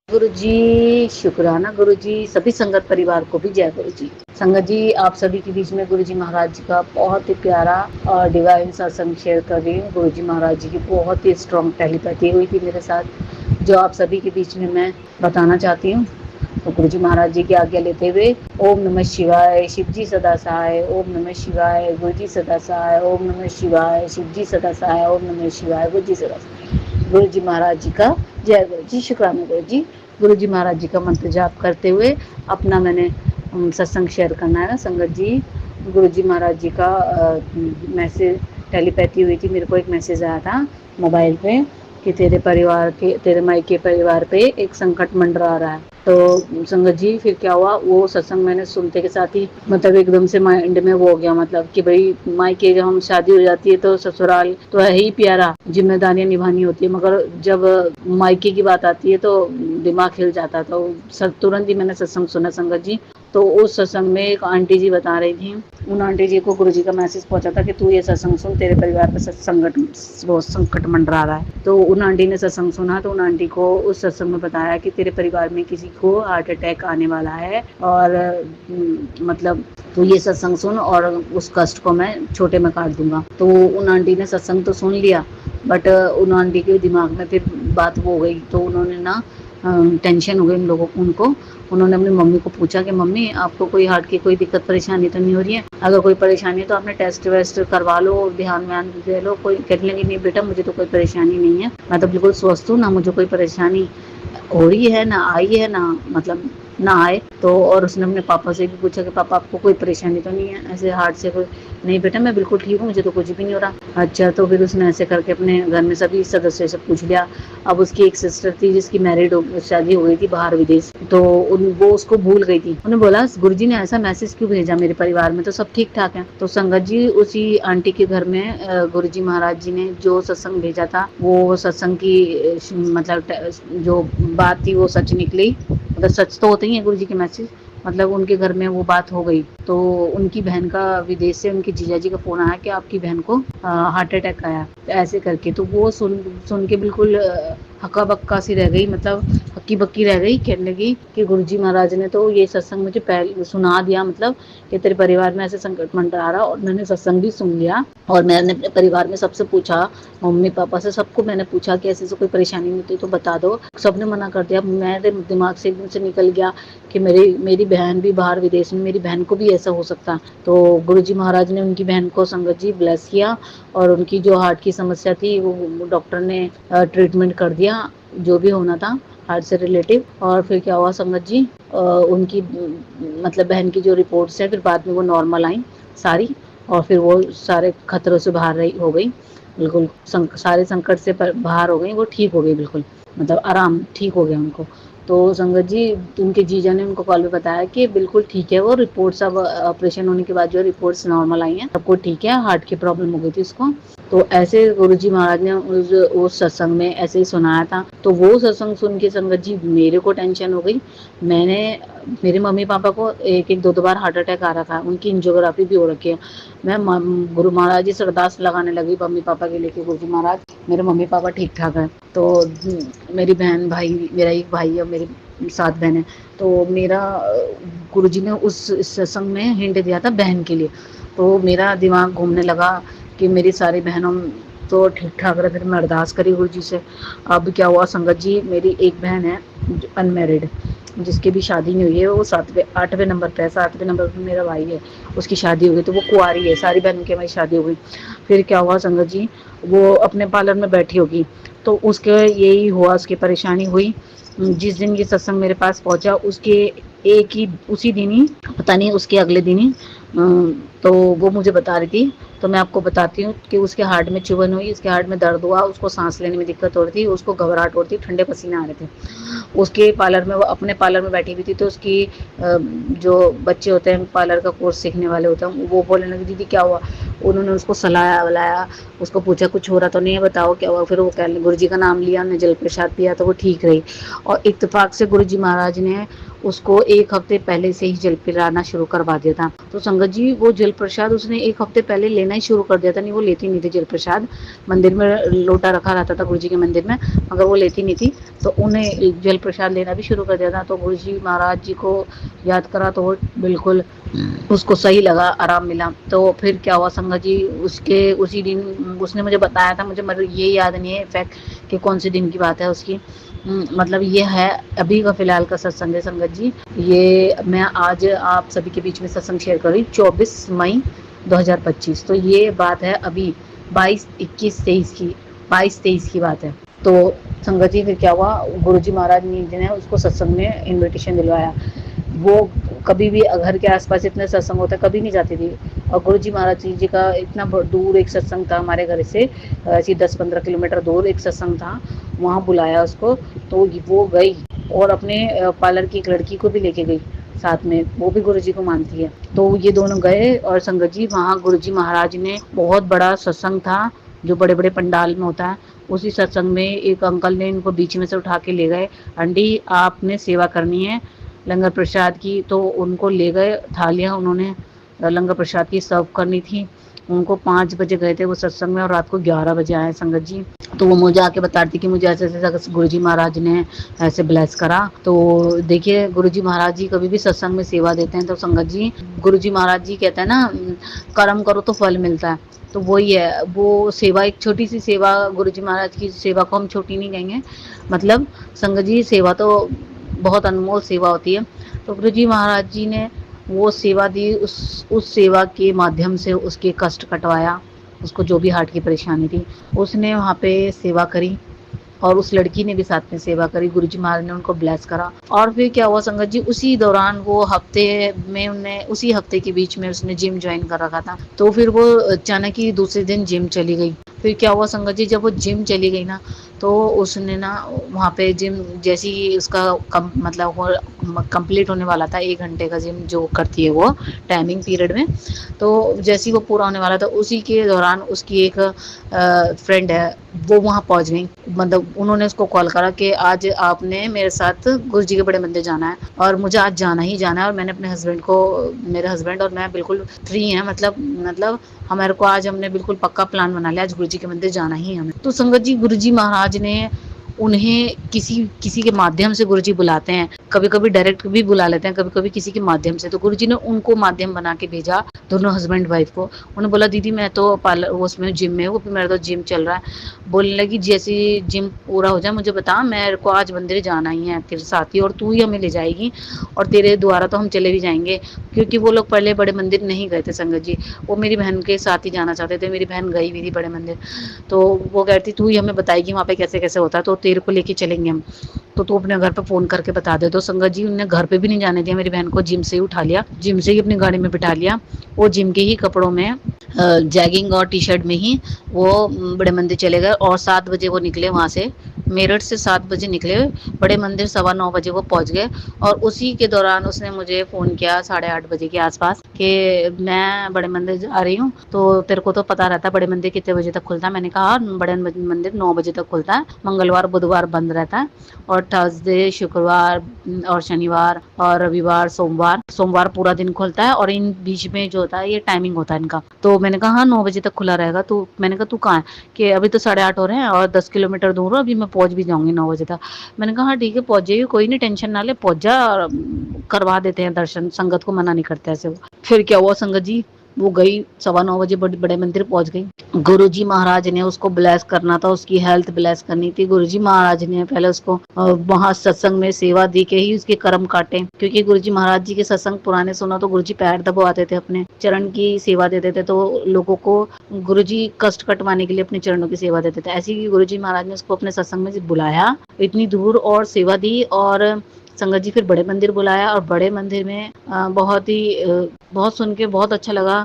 गुरुजी, शुक्राना गुरुजी, सभी संगत परिवार को भी जय गुरुजी। संगत जी, आप सभी के बीच में गुरुजी महाराज जी का बहुत ही प्यारा और डिवाइन सत्संग शेयर कर रही हूँ। गुरुजी महाराज जी की बहुत ही स्ट्रॉन्ग टेलीपैथी हुई थी मेरे साथ, जो आप सभी के बीच में मैं बताना चाहती हूँ। तो गुरुजी महाराज जी की आज्ञा लेते हुए ओम नमः शिवाय, शिव जी सदा सहाय, ओम नमः शिवाय, गुरुजी सदा सहाय, ओम नमः शिवाय, शिव जी सदा सहाय, ओम नमः शिवाय, गुरुजी सदा सहाय। गुरुजी महाराज जी का जय गुरुजी, शुक्राना गुरुजी। गुरुजी महाराज जी का मंत्र जाप करते हुए अपना मैंने सत्संग शेयर करना है ना संगत जी। गुरुजी महाराज जी का मैसेज टेलीपैथी हुई थी, मेरे को एक मैसेज आया था मोबाइल पे कि तेरे मायके परिवार पे एक संकट मंडरा रहा है। तो संगत जी फिर क्या हुआ, वो सत्संग मैंने सुनते के साथ ही मतलब एकदम से माइंड में वो हो गया, मतलब कि भाई मायके जब हम शादी हो जाती है तो ससुराल तो है ही प्यारा, जिम्मेदारियां निभानी होती है, मगर जब मायके की बात आती है तो दिमाग हिल जाता। तो तुरंत ही मैंने सत्संग सुना संगत जी। तो उस सत्संग में एक आंटी जी बता रही थी, उन आंटी जी को गुरुजी का मैसेज पहुंचा था कि तू ये सत्संग सुन, तेरे परिवार पे संकट मंडरा रहा है। तो उन आंटी ने सत्संग सुना, तो उन आंटी को उस सत्संग में बताया कि तेरे परिवार में किसी को हार्ट अटैक आने वाला है, और मतलब तो ये सत्संग सुन और उस कष्ट को मैं छोटे में काट दूंगा। तो उन आंटी ने सत्संग तो सुन लिया, बट उन आंटी के दिमाग में फिर बात वो हो गई, तो उन्होंने ना टेंशन हो गई उन लोगों को, उन्होंने अपनी मम्मी को पूछा कि मम्मी आपको कोई हार्ट की कोई दिक्कत परेशानी तो नहीं हो रही है, अगर कोई परेशानी है तो आपने टेस्ट वेस्ट करवा लो, ध्यान व्यान दे लो। कोई कहने लगी नहीं बेटा मुझे तो कोई परेशानी नहीं है, मैं तो बिल्कुल स्वस्थ हूँ, ना मुझे कोई परेशानी हो रही है, ना आई है, ना मतलब ना आए। तो और उसने अपने पापा से भी पूछा कि पापा आपको कोई परेशानी तो नहीं है ऐसे हार्ट से? कोई नहीं बेटा मैं बिल्कुल ठीक हूँ, मुझे तो कुछ भी नहीं हो रहा। अच्छा, तो फिर उसने ऐसे करके अपने घर में सभी सदस्य से पूछ लिया। अब उसकी एक सिस्टर थी जिसकी शादी हो गई थी बाहर विदेश, तो वो उसको भूल गई थी। उन्हें बोला गुरुजी ने ऐसा मैसेज क्यों भेजा, मेरे परिवार में तो सब ठीक ठाक है। तो संगत जी उसी आंटी के घर में गुरुजी महाराज जी ने जो सत्संग भेजा था, वो सत्संग की मतलब जो बात थी वो सच निकली, मतलब सच तो होते ही है गुरु जी के मैसेज। मतलब उनके घर में वो बात हो गई, तो उनकी बहन का विदेश से उनके जीजा जी का फोन आया कि आपकी बहन को हार्ट अटैक आया, ऐसे करके। तो वो सुन के बिल्कुल हक्का बक्का सी रह गई, मतलब हक्की बक्की रह गई। कहने लगी कि गुरुजी महाराज ने तो ये सत्संग मुझे पहले सुना दिया, मतलब कि तेरे परिवार में ऐसे संकट मंडरा रहा, और मैंने सत्संग भी सुन लिया, और मैंने अपने परिवार में सबसे पूछा, मम्मी पापा से सबको मैंने पूछा कि ऐसे कोई परेशानी नहीं होती तो बता दो, सबने मना कर दिया। मेरे दिमाग से एकदम से निकल गया कि मेरी बहन भी बाहर विदेश में, मेरी बहन को भी ऐसा हो सकता। तो गुरुजी महाराज ने उनकी बहन को संगत जी ब्लेस किया, और उनकी जो हार्ट की समस्या थी वो डॉक्टर ने ट्रीटमेंट कर दिया, जो भी होना था हार्ट से रिलेटिव। और फिर क्या हुआ संगत जी, उनकी मतलब बहन की जो रिपोर्ट्स है फिर बाद में वो नॉर्मल आई सारी, और फिर वो सारे खतरों से बाहर रही हो गई, बिल्कुल सारे संकट से बाहर हो गई, वो ठीक हो गई बिल्कुल, मतलब आराम ठीक हो गया उनको। तो संगत जी उनके जीजा ने उनको कॉल पे बताया कि बिल्कुल ठीक है, वो रिपोर्ट्स अब ऑपरेशन होने के बाद जो रिपोर्ट्स नॉर्मल आई हैं, सबको ठीक है, हार्ट की प्रॉब्लम हो गई थी उसको। तो ऐसे गुरुजी महाराज ने उस सत्संग में ऐसे ही सुनाया था। तो वो सत्संग सुन के संगत जी मेरे को टेंशन हो गई। मेरे मम्मी पापा को एक एक दो दो बार हार्ट अटैक आ रहा था, उनकी एंजियोग्राफी भी हो रखी है। मैं गुरु महाराज जी से अरदास लगाने लगी मम्मी पापा के लेके, गुरुजी महाराज मेरे मम्मी पापा ठीक ठाक है। तो मेरी बहन भाई, मेरा एक भाई है, मेरी 7 बहन है। तो मेरा गुरुजी ने उस सत्संग में हिंट दिया था बहन के लिए, तो मेरा दिमाग घूमने लगा कि मेरी सारी बहनों तो ठीक ठाक रहे। फिर मैं अरदास करी गुरु जी से। अब क्या हुआ संगत जी, मेरी एक बहन है अनमेरिड, जिसकी भी शादी नहीं हुई है, वो 8वें नंबर पे है, 7वें नंबर पे मेरा भाई है, उसकी शादी हो गई, तो वो कुंवारी है, सारी बहनों की हमारी शादी हो गई। फिर क्या हुआ संगत जी, वो अपने पार्लर में बैठी होगी, तो उसके यही हुआ, उसकी परेशानी हुई। जिस दिन ये सत्संग मेरे पास पहुंचा उसके एक ही उसी दिन ही, पता नहीं उसके अगले दिन ही, तो वो मुझे बता रही थी। तो मैं आपको बताती हूँ कि उसके हार्ट में चुभन हुई, उसके हार्ट में दर्द हुआ, उसको सांस लेने में दिक्कत हो रही थी, उसको घबराहट हो रही थी, ठंडे पसीने आ रहे थे। उसके पार्लर में, वो अपने पार्लर में बैठी हुई थी, तो उसकी जो बच्चे होते हैं पार्लर का कोर्स सीखने वाले होते हैं, वो बोलने लगे दीदी क्या हुआ। उन्होंने उसको सलाया वलाया, उसको पूछा कुछ हो रहा तो नहीं है, बताओ क्या हुआ। फिर वो गुरु जी का नाम लिया, उन्हें जल प्रसाद पिया, तो वो ठीक रही। और इत्तेफाक से गुरु जी महाराज ने उसको 1 हफ्ते पहले से ही जल पिलाना शुरू करवा दिया था। तो संगत जी वो जल प्रसाद उसने 1 हफ्ते पहले लेना ही शुरू कर दिया था, नहीं वो लेती नहीं थी जल प्रसाद। मंदिर में लोटा रखा रहता था गुरुजी के मंदिर में, मगर वो लेती नहीं थी, तो उन्हें जल प्रसाद लेना भी शुरू कर दिया था। तो गुरुजी महाराज जी को याद करा तो वो बिल्कुल उसको सही लगा, आराम मिला। तो फिर क्या हुआ संगत जी, उसके उसी दिन उसने मुझे बताया था, मुझे मतलब ये याद नहीं है इफेक्ट कि कौन से दिन की बात है उसकी। मतलब ये है अभी का फिलहाल का सत्संग है संगत जी। ये मैं आज आप सभी के बीच में सत्संग शेयर कर रही हूँ 24 मई 2025। तो ये बात है अभी 22, 21, 23 की, 22-23 की बात है। तो संगत जी फिर क्या हुआ, गुरुजी महाराज ने उसको सत्संग में इनविटेशन दिलवाया। वो कभी भी घर के आसपास इतने सत्संग होते कभी नहीं जाती थी, और गुरुजी महाराज जी का इतना दूर एक सत्संग था हमारे घर से, ऐसी 10-15 किलोमीटर दूर एक सत्संग था, वहाँ बुलाया उसको। तो वो गई और अपने पार्लर की एक लड़की को भी लेके गई साथ में, वो भी गुरुजी को मानती है। तो ये दोनों गए और संगत जी वहाँ गुरुजी महाराज ने बहुत बड़ा सत्संग था जो बड़े बड़े पंडाल में होता है, उसी सत्संग में एक अंकल ने इनको बीच में से उठा के ले गए, आंटी आपने सेवा करनी है लंगर प्रसाद की। तो उनको ले गए, थालियाँ उन्होंने लंगर प्रसाद की सर्व करनी थी। उनको 5 बजे गए थे वो सत्संग में और रात को 11 बजे आए संगत जी। तो वो मुझे आके बताती थी कि मुझे ऐसे ऐसे गुरुजी महाराज ने ऐसे ब्लेस करा। तो देखिए गुरुजी महाराज जी कभी भी सत्संग में सेवा देते हैं तो संगत जी, गुरुजी महाराज जी कहते हैं ना, कर्म करो तो फल मिलता है। तो वही है, वो सेवा एक छोटी सी सेवा, गुरुजी महाराज की सेवा को हम छोटी नहीं कहेंगे, मतलब संगत जी सेवा तो बहुत अनमोल सेवा होती है। तो गुरुजी महाराज जी ने वो सेवा दी, उस सेवा के माध्यम से उसके कष्ट कटवाया, उसको जो भी हार्ट की परेशानी थी उसने वहाँ पे सेवा करी, और उस लड़की ने भी साथ में सेवा करी। गुरुजी महाराज ने उनको ब्लेस करा। और फिर क्या हुआ संगत जी, उसी दौरान वो हफ्ते में उन्हें, उसी हफ्ते के बीच में उसने जिम ज्वाइन कर रखा था। तो फिर वो अचानक ही दूसरे दिन जिम चली गई। फिर क्या हुआ संगत जी, जब वो जिम चली गई ना, तो उसने ना वहाँ पे जिम जैसी ही उसका मतलब कंप्लीट होने वाला था, 1 घंटे का जिम जो करती है वो टाइमिंग पीरियड में, तो जैसे ही वो पूरा होने वाला था उसी के दौरान उसकी एक फ्रेंड है वो वहाँ पहुँच गई। मतलब उन्होंने उसको कॉल करा कि आज आपने मेरे साथ गुरुजी के बड़े मंदिर जाना है, और मुझे आज जाना ही जाना है, और मैंने अपने हस्बैंड को, मेरे हस्बैंड और मैं बिल्कुल फ्री हैं, मतलब हमारे को आज हमने बिल्कुल पक्का प्लान बना लिया, आज गुरुजी के मंदिर जाना ही हमें। तो संगत जी गुरुजी महाराज ने उन्हें किसी किसी के माध्यम से गुरुजी बुलाते हैं, कभी कभी डायरेक्ट भी बुला लेते हैं, कभी कभी किसी के माध्यम से। तो गुरुजी ने उनको माध्यम बना के भेजा, दोनों हस्बैंड वाइफ को। उन्होंने बोला दीदी मैं तो पार्लर उसमें जिम में हूँ, मेरा तो जिम चल रहा है। बोलने लगी जैसे जिम पूरा हो जाए मुझे बता, मेरे को आज मंदिर जाना ही है तेरे साथ ही, और तू ही हमें ले जाएगी, और तेरे द्वारा तो हम चले भी जाएंगे। क्योंकि वो लोग पहले बड़े मंदिर नहीं गए थे संगत जी, वो मेरी बहन के साथ ही जाना चाहते थे, मेरी बहन गई भी थी बड़े मंदिर। तो वो कहती तू ही हमें बताएगी वहाँ पे कैसे कैसे होता है, तो तेरे को लेके चलेंगे हम, तो तू अपने घर पे फोन करके बता दे। तो संगत जी उन्होंने घर पे भी नहीं जाने दिया, मेरी बहन को जिम से ही उठा लिया, जिम से ही अपनी गाड़ी में बिठा लिया, वो जिम के ही कपड़ों में जैगिंग और टी शर्ट में ही वो बड़े मंदिर चले गए। और 7 बजे वो निकले वहाँ से, मेरठ से 7 बजे निकले, बड़े मंदिर 9:15 बजे वो पहुँच गए। और उसी के दौरान उसने मुझे फ़ोन किया 8:30 बजे के आसपास कि मैं बड़े मंदिर जा रही हूँ, तो तेरे को तो पता रहता है बड़े मंदिर कितने बजे तक खुलता है। मैंने कहा बड़े मंदिर 9 बजे तक खुलता है, मंगलवार बुधवार बंद रहता है, और थर्सडे शुक्रवार और शनिवार और रविवार सोमवार पूरा दिन खुलता है, और इन बीच में जो होता है ये टाइमिंग होता है इनका। तो मैंने कहा हाँ 9 बजे तक खुला रहेगा। तो मैंने कहा तू कहाँ है, कि अभी तो 8:30 हो रहे हैं और 10 किलोमीटर दूर हो, अभी मैं पहुंच भी जाऊंगी 9 बजे तक। मैंने कहा हाँ ठीक है पहुंच जाइए, कोई नहीं टेंशन ना ले, पहुंच जा, और करवा देते हैं दर्शन, संगत को मना नहीं करते ऐसे वो। फिर क्या हुआ संगत जी, वो गई 9:15 बजे बड़े मंदिर पहुंच गई। गुरुजी महाराज ने उसको ब्लेस करना था, उसकी हेल्थ ब्लेस करनी थी। गुरुजी महाराज ने पहले उसको वहां सत्संग में सेवा दी के ही उसके कर्म काटे, क्योंकि गुरुजी महाराज जी के सत्संग पुराने सुना तो गुरुजी पैर दबाते थे, अपने चरण की सेवा देते थे, तो लोगों को गुरुजी कष्ट कटवाने के लिए अपने चरणों की सेवा देते थे। ऐसे ही गुरुजी महाराज ने उसको अपने सत्संग में बुलाया, इतनी दूर और सेवा दी, और संगत जी फिर बड़े मंदिर बुलाया, और बड़े मंदिर में बहुत सुन के बहुत अच्छा लगा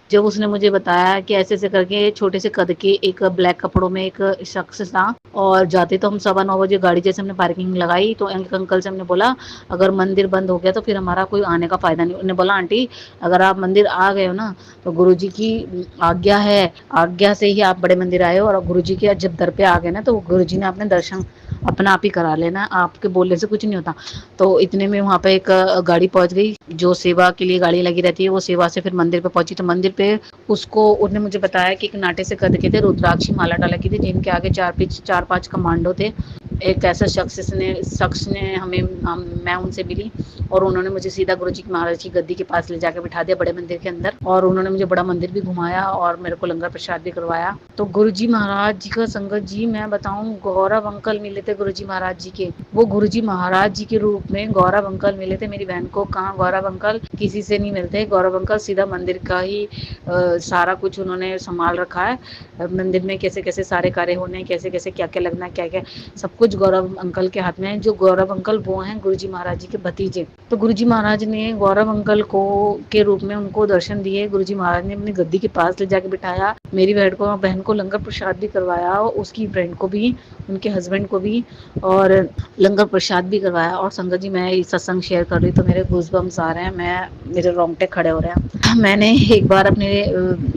जब उसने मुझे बताया कि ऐसे ऐसे करके छोटे से कद के एक ब्लैक कपड़ों में एक शख्स था, और जाते तो हम 9:15 बजे गाड़ी जैसे हमने पार्किंग लगाई, तो अंकल से हमने बोला अगर मंदिर बंद हो गया तो फिर हमारा कोई आने का फायदा नहीं। उन्होंने बोला आंटी अगर आप मंदिर आ गए हो ना तो गुरुजी की आज्ञा है, आज्ञा से ही आप बड़े मंदिर आए हो, और गुरुजी के जब दर पे आ गए ना तो गुरुजी ने अपने दर्शन अपना आप ही करा लेना, आपके बोलने से कुछ नहीं होता। तो इतने में वहाँ पे एक गाड़ी पहुँच गई, जो सेवा के लिए गाड़ी लगी रहती है, वो सेवा से फिर मंदिर पे पहुँची। तो मंदिर पे उसको उन्होंने मुझे बताया कि एक नाटे से कद के थे, रुद्राक्ष माला डाला की थी, जिनके आगे 4-5 कमांडो थे। एक ऐसा शख्स ने मैं उनसे मिली और उन्होंने मुझे सीधा गुरुजी महाराज की गद्दी के पास ले जाकर बिठा दिया, बड़े मंदिर के अंदर। और उन्होंने मुझे बड़ा मंदिर भी घुमाया और मेरे को लंगर प्रसाद भी करवाया। तो गुरुजी महाराज जी का संगत जी, मैं बताऊं, गौरव अंकल मिले थे गुरुजी महाराज जी के। वो गुरुजी महाराज जी के रूप में गौरव अंकल मिले थे मेरी बहन को। कहाँ गौरव अंकल किसी से नहीं मिलते, गौरव अंकल सीधा मंदिर का ही सारा कुछ उन्होंने संभाल रखा है। मंदिर में कैसे कैसे सारे कार्य होने, कैसे कैसे क्या क्या लगना, क्या क्या सब कुछ गौरव अंकल के हाथ में है। जो गौरव अंकल वो हैं गुरुजी महाराज जी के भतीजे। तो गुरुजी महाराज ने गौरव अंकल को के रूप में उनको दर्शन दिए। गुरुजी महाराज ने अपनी गद्दी के पास ले जाके बिठाया, मेरी बहन को लंगर प्रसाद भी करवाया, उसकी फ्रेंड को भी, उनके हस्बैंड को भी, और लंगर प्रसाद भी करवाया। और संगत जी, मैं सत्संग शेयर कर रही तो मेरे गूज़बम्स आ रहे हैं, मेरे रोंगटे खड़े हो रहे हैं। मैंने एक बार अपने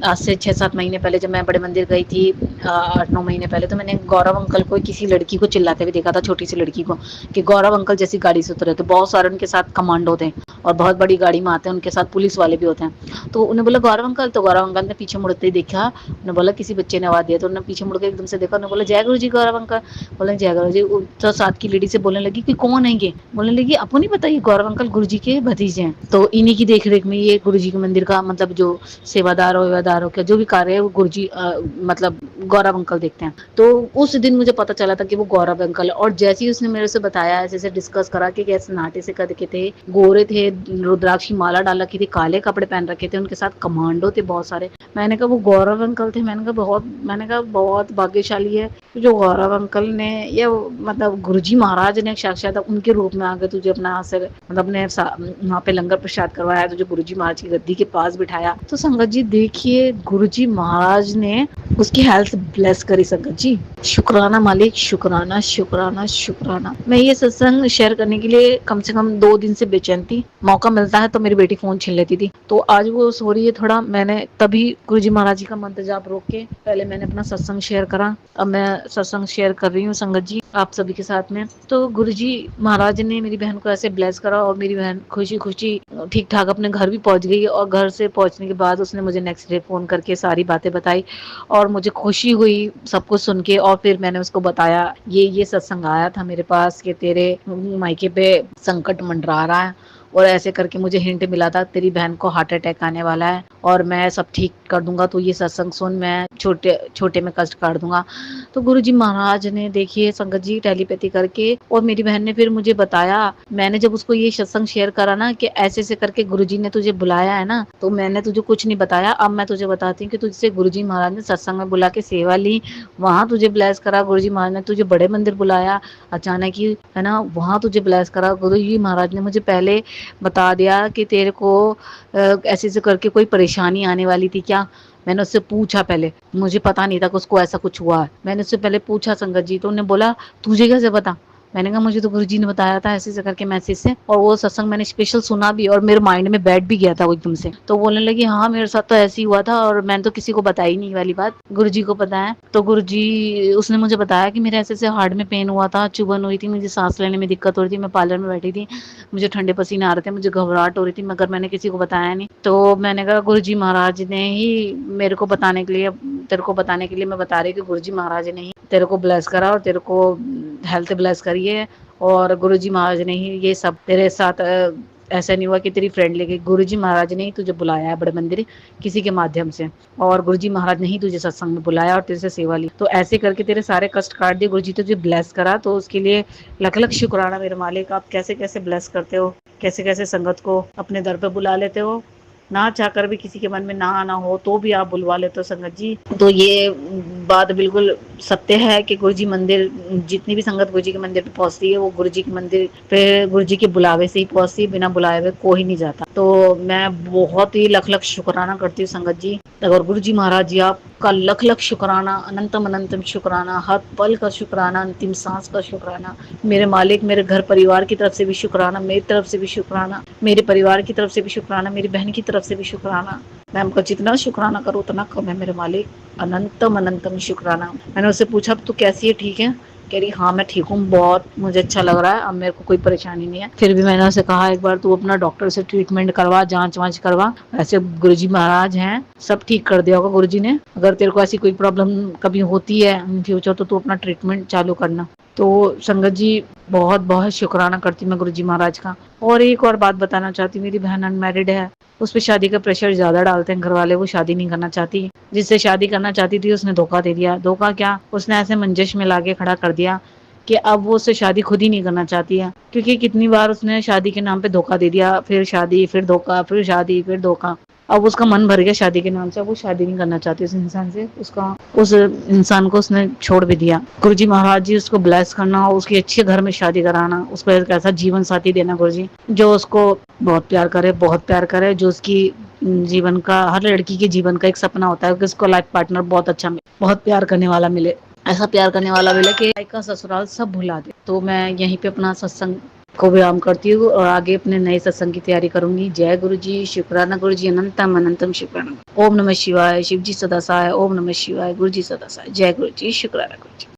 आज से 6-7 महीने पहले जब मैं बड़े मंदिर गई थी, 8-9 महीने पहले, तो मैंने गौरव अंकल को किसी लड़की को चिल्लाते हुए देखा था, छोटी सी लड़की को, कि गौरव अंकल जैसी गाड़ी से उतरे। तो बहुत सारे उनके साथ कमांडो थे और बहुत बड़ी गाड़ी में आते हैं, उनके साथ पुलिस वाले भी होते हैं। तो उन्हें बोला गौरव अंकल, तो गौरव अंकल ने पीछे मुड़ते ही देखा, उन्होंने बोला किसी बच्चे ने आवाज दिया, तो उन्होंने पीछे मुड़ के एकदम से देखा, उन्होंने बोला जय गुरु जी गौरव अंकल। बोले जय गुरु जी। तो साथ की लेडी से बोलने लगी कि कौन है ये, बोलने लगी आपको नहीं पता ये गौरव अंकल गुरु जी के भतीजे हैं। तो इन्हीं की देख रेख में ये गुरु जी के मंदिर का मतलब जो सेवादारों का जो भी कार्य है वो गुरुजी मतलब गौरव अंकल देखते हैं। तो उस दिन मुझे पता चला था कि वो गौरव अंकल। और जैसे ही उसने मेरे से बताया, ऐसे डिस्कस करा कि कैसे नाटे से कद के थे, गोरे थे, रुद्राक्षी माला डाल रखी थी, काले कपड़े पहन रखे थे, उनके साथ कमांडो थे बहुत सारे। मैंने कहा वो गौरव अंकल थे। मैंने कहा बहुत भाग्यशाली है जो गौरव अंकल ने, या मतलब गुरुजी महाराज ने साक्षात उनके रूप में आकर तुझे अपना आसर मतलब अपने वहाँ पे लंगर प्रसाद करवाया, तुझे गुरुजी महाराज की गद्दी के पास बिठाया। तो संगत जी देखिए, गुरुजी महाराज ने उसकी हेल्थ ब्लेस करी। संगत जी शुक्राना मालिक, शुक्राना शुक्राना शुक्राना। मैं ये सत्संग शेयर करने के लिए कम से कम 2 दिन से बेचैन थी। मौका मिलता है तो मेरी बेटी फोन छीन लेती थी, तो आज वो सो रही है थोड़ा, मैंने तभी गुरुजी महाराज जी का मंत्र जाप रोक के पहले मैंने अपना सत्संग शेयर करा। अब मैं सत्संग शेयर कर रही हूँ संगत जी आप सभी के साथ में। तो गुरुजी महाराज ने मेरी बहन को ऐसे ब्लेस करा और मेरी बहन खुशी खुशी ठीक ठाक अपने घर भी पहुंच गई। और घर से पहुंचने के बाद उसने मुझे नेक्स्ट डे फोन करके सारी बातें बताई और मुझे खुशी हुई सब कुछ सुन के। और फिर मैंने उसको बताया ये सत्संग आया था मेरे पास कि तेरे मायके पे संकट मंडरा रहा है, और ऐसे करके मुझे हिंट मिला था तेरी बहन को हार्ट अटैक आने वाला है और मैं सब ठीक कर दूंगा, तो ये सत्संग सुन, मैं छोटे में कष्ट काट दूंगा। तो गुरुजी महाराज ने देखिए संगत जी टेलीपैथी करके, और मेरी बहन ने फिर मुझे बताया, मैंने जब उसको ये सत्संग शेयर करा ना कि ऐसे ऐसे करके गुरुजी ने तुझे बुलाया है ना, तो मैंने तुझे कुछ नहीं बताया। अब मैं तुझे बताती हूँ कि तुझसे गुरुजी महाराज ने सत्संग में बुला के सेवा ली, वहां तुझे ब्लेस करा। गुरुजी महाराज ने तुझे बड़े मंदिर बुलाया अचानक ही, है ना, वहां तुझे ब्लेस करा। गुरुजी महाराज ने मुझे पहले बता दिया कि तेरे को ऐसे ऐसे करके कोई परेशानी आने वाली थी क्या। मैंने उससे पूछा, पहले मुझे पता नहीं था कि उसको ऐसा कुछ हुआ है। मैंने उससे पहले पूछा संगत जी, तो उन्होंने बोला तुझे कैसे पता। मैंने कहा मुझे तो गुरुजी ने बताया था ऐसे ऐसे करके मैसेज से, और वो सत्संग मैंने स्पेशल सुना भी और मेरे माइंड में बैठ भी गया था वो एकदम से। तो बोलने लगी हाँ मेरे साथ तो ऐसे ही हुआ था और मैंने तो किसी को बताई नहीं वाली बात, गुरुजी को पता है। तो गुरुजी उसने मुझे बताया कि मेरे ऐसे ऐसे हार्ट में पेन हुआ था, चुभन हुई थी, मुझे सांस लेने में दिक्कत हो रही थी, मैं पार्लर में बैठी थी, मुझे ठंडे पसीने आ रहे थे, मुझे घबराहट हो रही थी, मगर मैंने किसी को बताया नहीं। तो मैंने कहा गुरुजी महाराज ने ही मेरे को बताने के लिए, तेरे को बताने के लिए मैं बता रही कि गुरुजी महाराज ने ही तेरे को ब्लेस करा और तेरे को हेल्थ ब्लेस करी है। और गुरुजी महाराज ने ही ये सब तेरे साथ ऐसा नहीं हुआ कि तेरी फ्रेंड लेके, गुरुजी महाराज ने ही तुझे बुलाया है बड़े मंदिर किसी के माध्यम से, और गुरुजी महाराज ने ही तुझे सत्संग में बुलाया और तेरे से सेवा ली। तो ऐसे करके तेरे सारे कष्ट काट दिए, गुरुजी तुझे ब्लेस करा। तो उसके लिए लख लख शुक्राना मेरे मालिक। आप कैसे कैसे ब्लेस करते हो, कैसे कैसे संगत को अपने दर पे बुला लेते हो, ना चाहकर भी किसी के मन में ना आना हो तो भी आप बुलवा लेते हो संगत जी। तो ये बात बिल्कुल सत्य है कि गुरुजी मंदिर, जितनी भी संगत गुरुजी के मंदिर पे पहुंचती है वो गुरुजी के मंदिर पे गुरुजी के बुलावे से ही पहुंचती है, बिना बुलाए हुए कोई नहीं जाता। तो मैं बहुत ही लख लख शुक्राना करती हूँ संगत जी। और गुरुजी महाराज जी आपका लख लख शुक्राना, अनंतम अनंतम शुक्राना, हर पल का शुक्राना, अंतिम सांस का शुक्राना। मेरे मालिक, मेरे घर परिवार की तरफ से भी शुक्राना, मेरी तरफ से भी शुक्राना, मेरे परिवार की तरफ से भी शुक्राना, मेरी बहन की तरफ से भी शुक्राना। मैं आपका जितना शुक्राना करूँ उतना कम है मेरे मालिक, अनंतम अनंतम शुक्राना। मैंने उससे पूछा तू कैसी है, ठीक है। कह रही हाँ मैं ठीक हूँ, बहुत मुझे अच्छा लग रहा है, अब मेरे को कोई परेशानी नहीं है। फिर भी मैंने उसे कहा एक बार तू अपना डॉक्टर से ट्रीटमेंट करवा, जांच वांच करवा। ऐसे गुरुजी महाराज हैं, सब ठीक कर दिया होगा गुरुजी ने। अगर तेरे को ऐसी कोई प्रॉब्लम कभी होती है इन फ्यूचर तो तू अपना ट्रीटमेंट चालू करना। तो संगत जी बहुत बहुत शुक्राना करती मैं गुरुजी महाराज का। और एक और बात बताना चाहती, मेरी बहन अनमैरिड है, उस पर शादी का प्रेशर ज्यादा डालते हैं घर वाले, वो शादी नहीं करना चाहती। जिससे शादी करना चाहती थी उसने धोखा दे दिया। धोखा क्या, उसने ऐसे मंजिश में लाके खड़ा कर दिया कि अब वो उससे शादी खुद ही नहीं करना चाहती है। क्योंकि कितनी बार उसने शादी के नाम पे धोखा दे दिया, फिर शादी, फिर धोखा, फिर शादी, फिर धोखा। अब उसका मन भर गया शादी के नाम से, वो शादी नहीं करना चाहती उस इंसान से। उसका उस इंसान को उसने छोड़ भी दिया। गुरुजी महाराज जी उसको ब्लेस करना, उसकी अच्छे घर में शादी कराना, उसको एक ऐसा जीवन साथी देना गुरुजी, जो उसको बहुत प्यार करे, बहुत प्यार करे, जो उसकी जीवन का, हर लड़की के जीवन का एक सपना होता है कि उसको लाइफ पार्टनर बहुत अच्छा मिले, बहुत प्यार करने वाला मिले। ऐसा प्यार करने वाला मिले कि का ससुराल सब भुला दे। तो मैं यहीं पे अपना सत्संग को विराम करती हूँ और आगे अपने नए सत्संग की तैयारी करूंगी। जय गुरु जी, शुक्राना गुरु जी, अनंतम अनंतम शुक्राना। ओम नमः शिवाय, शिव जी सदा सहाय। ओम नमः शिवाय, गुरु जी सदा सहाय। जय गुरु जी, शुक्राना गुरु जी।